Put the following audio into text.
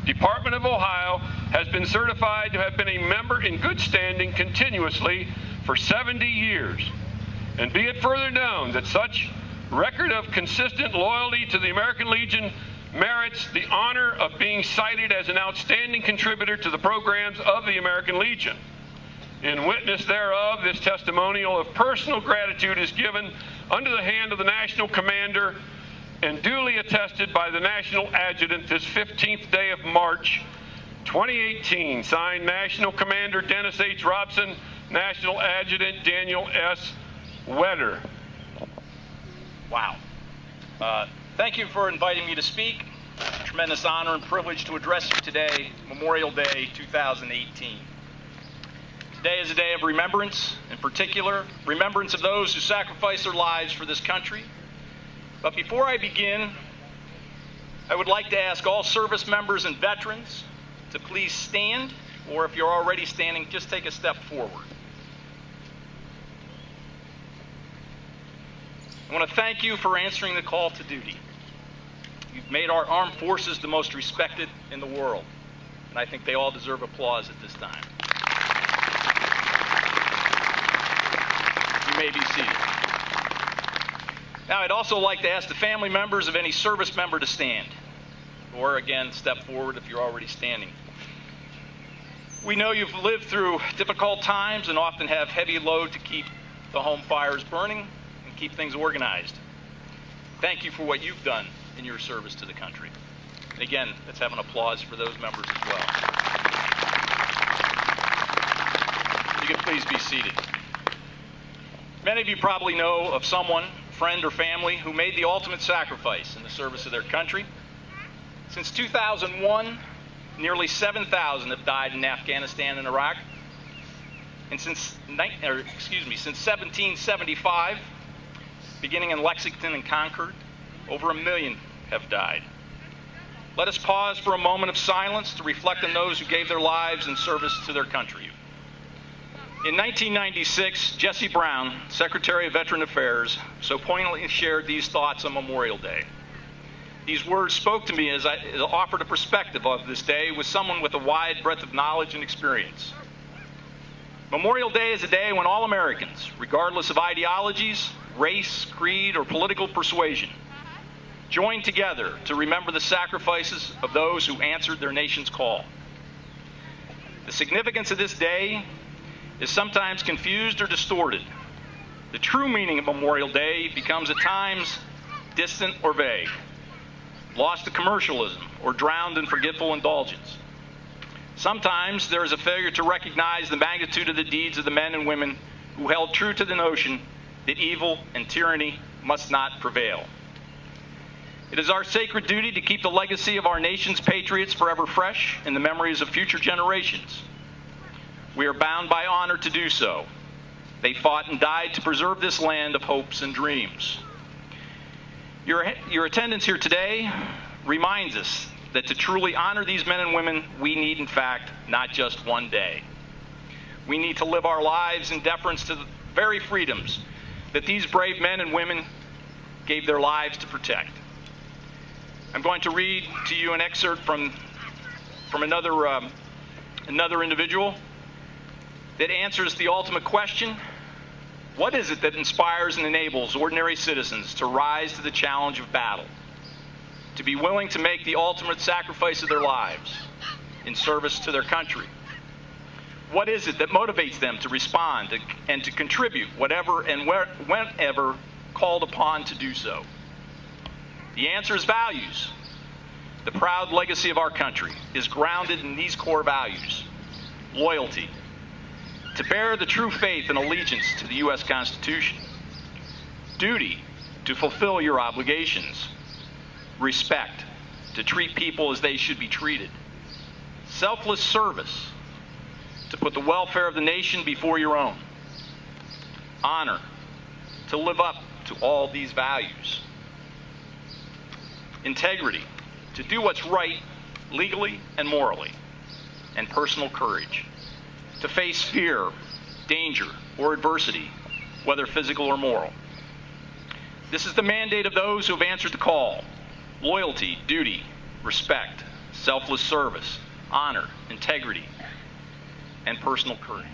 Department of Ohio has been certified to have been a member in good standing continuously for 70 years. And be it further known that such record of consistent loyalty to the American Legion merits the honor of being cited as an outstanding contributor to the programs of the American Legion. In witness thereof, this testimonial of personal gratitude is given under the hand of the National Commander and duly attested by the National Adjutant this 15th day of March, 2018. Signed, National Commander Dennis H. Robson, National Adjutant Daniel S. Wetter. Wow. Thank you for inviting me to speak. Tremendous honor and privilege to address you today, Memorial Day 2018. Today is a day of remembrance, in particular, remembrance of those who sacrificed their lives for this country. But before I begin, I would like to ask all service members and veterans to please stand, or if you're already standing, just take a step forward. I want to thank you for answering the call to duty. You've made our armed forces the most respected in the world, and I think they all deserve applause at this time. You may be seated. Now, I'd also like to ask the family members of any service member to stand, or again, step forward if you're already standing. We know you've lived through difficult times and often have heavy load to keep the home fires burning and keep things organized. Thank you for what you've done in your service to the country. And again, let's have an applause for those members as well. You can please be seated. Many of you probably know of someone, friend or family, who made the ultimate sacrifice in the service of their country. Since 2001, nearly 7,000 have died in Afghanistan and Iraq. And since 1775, beginning in Lexington and Concord, over 1 million have died. Let us pause for a moment of silence to reflect on those who gave their lives in service to their country. In 1996, Jesse Brown, Secretary of Veteran Affairs, so poignantly shared these thoughts on Memorial Day. These words spoke to me as I offered a perspective of this day with someone with a wide breadth of knowledge and experience. Memorial Day is a day when all Americans, regardless of ideologies, race, creed, or political persuasion, join together to remember the sacrifices of those who answered their nation's call. The significance of this day is sometimes confused or distorted. The true meaning of Memorial Day becomes at times distant or vague, lost to commercialism or drowned in forgetful indulgence. Sometimes there is a failure to recognize the magnitude of the deeds of the men and women who held true to the notion that evil and tyranny must not prevail. It is our sacred duty to keep the legacy of our nation's patriots forever fresh in the memories of future generations. We are bound by honor to do so. They fought and died to preserve this land of hopes and dreams. Your attendance here today reminds us that to truly honor these men and women, we need, in fact, not just one day. We need to live our lives in deference to the very freedoms that these brave men and women gave their lives to protect. I'm going to read to you an excerpt from another individual that answers the ultimate question: what is it that inspires and enables ordinary citizens to rise to the challenge of battle, to be willing to make the ultimate sacrifice of their lives in service to their country? What is it that motivates them to respond and to contribute whatever and whenever called upon to do so? The answer is values. The proud legacy of our country is grounded in these core values: loyalty, to bear the true faith and allegiance to the U.S. Constitution; duty, to fulfill your obligations; respect, to treat people as they should be treated; selfless service, to put the welfare of the nation before your own; honor, to live up to all these values; integrity, to do what's right legally and morally; and personal courage, to face fear, danger, or adversity, whether physical or moral. This is the mandate of those who have answered the call: loyalty, duty, respect, selfless service, honor, integrity, and personal courage.